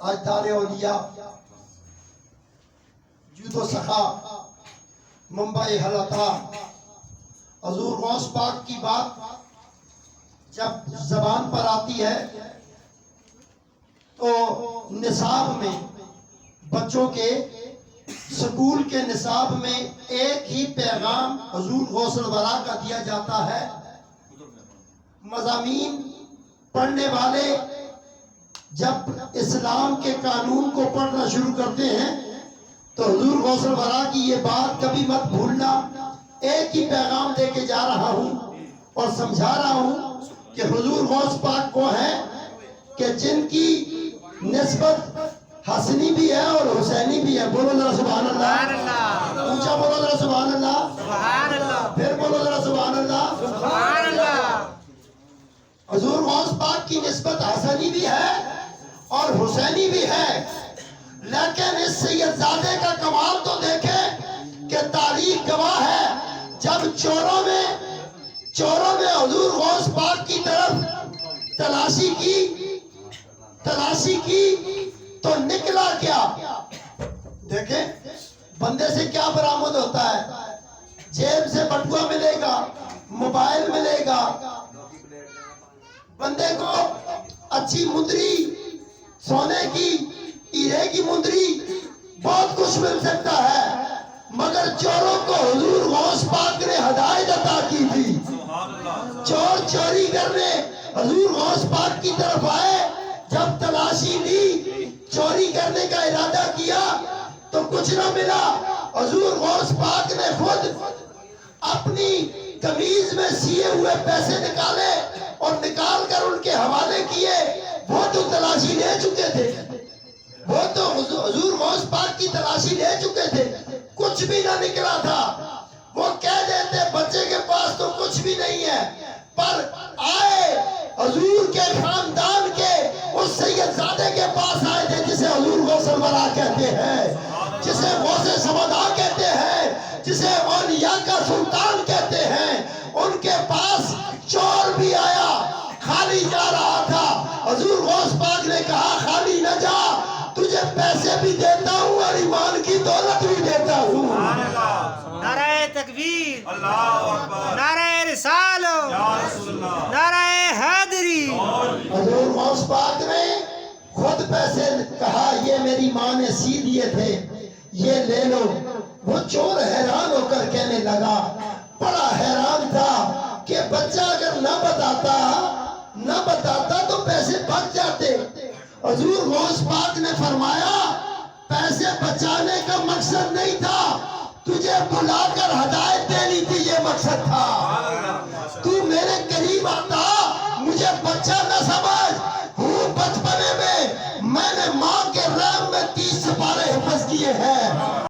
اجدار اولیاء جود و سخا منبع حلقہ حضور غوث پاک کی بات جب زبان پر آتی ہے تو نصاب میں بچوں کے سکول کے نصاب میں ایک ہی پیغام حضور غوث الورا کا دیا جاتا ہے. مضامین پڑھنے والے جب اسلام کے قانون کو پڑھنا شروع کرتے ہیں تو حضور غوث الورا کی یہ بات کبھی مت بھولنا. ایک ہی پیغام دے کے جا رہا ہوں اور سمجھا رہا ہوں کہ حضور غوث پاک کو ہے کہ جن کی نسبت حسنی بھی ہے اور حسینی بھی ہے. بولو ذرا سبحان اللہ. اونچا بولو ذرا سبحان اللہ. پھر بولو ذرا سبحان اللہ. حضور غوث پاک کی نسبت حسنی بھی ہے اور حسینی بھی ہے، لیکن اس سیدزادے کا کمال تو دیکھیں کہ تاریخ گواہ ہے جب چوروں میں حضور غوث پاک کی طرف تلاشی کی تو نکلا کیا. دیکھیں بندے سے کیا برآمد ہوتا ہے. جیب سے بٹوا ملے گا، موبائل ملے گا، بندے کو اچھی مندری، سونے کی، ہیرے کی مندری، بہت کچھ مل سکتا ہے، مگر چوروں کو حضور غوث پاک نے ہدایت عطا کی تھی. چور چوری کرنے حضور غوث پاک کی طرف آئے، جب تلاشی لی، چوری کرنے کا ارادہ کیا تو کچھ نہ ملا. حضور غوث پاک نے خود اپنی قمیض میں سیے ہوئے پیسے نکالے اور نکال کر ان کے حوالے کیے. وہ تو تلاشی لے چکے تھے، وہ تو حضور غوث پاک کی تلاشی لے چکے تھے، کچھ بھی نہ نکلا تھا. وہ کہہ دیتے بچے کے پاس تو کچھ بھی نہیں ہے، پر آئے حضور کے خاندان کے اس سیدزادے کے پاس آئے تھے جسے حضور غوث الورا کہتے ہیں، جسے غوث سمدا کہتے ہیں، جسے اولیاء کا سلطان کہتے ہیں. ان کے پاس چور بھی آیا، خالی جا رہا تھا. حضور غوث پاک نے کہا خالی نہ جا، تجھے پیسے بھی دیتا ہوں اور ایمان کی دولت بھی دیتا ہوں. نعرہ تکبیر، نعرہ رسالت، نعرہ حیدری. حضور غوث پاک نے خود پیسے کہا یہ میری ماں نے سی دیے تھے، یہ لے لو. وہ چور حیران ہو کر کہنے لگا، بڑا حیران تھا کہ بچہ اگر نہ بتاتا تو پیسے بچ جاتے. حضور غوث پاک نے فرمایا پیسے بچانے کا مقصد نہیں تھا، تجھے بلا کر ہدایت دینی تھی، یہ مقصد تھا. تو میرے قریب آتا، مجھے بچہ نہ سمجھ. ہوں بچپنے میں نے ماں کے رحم میں 30 سپارے حفظ کیے ہیں.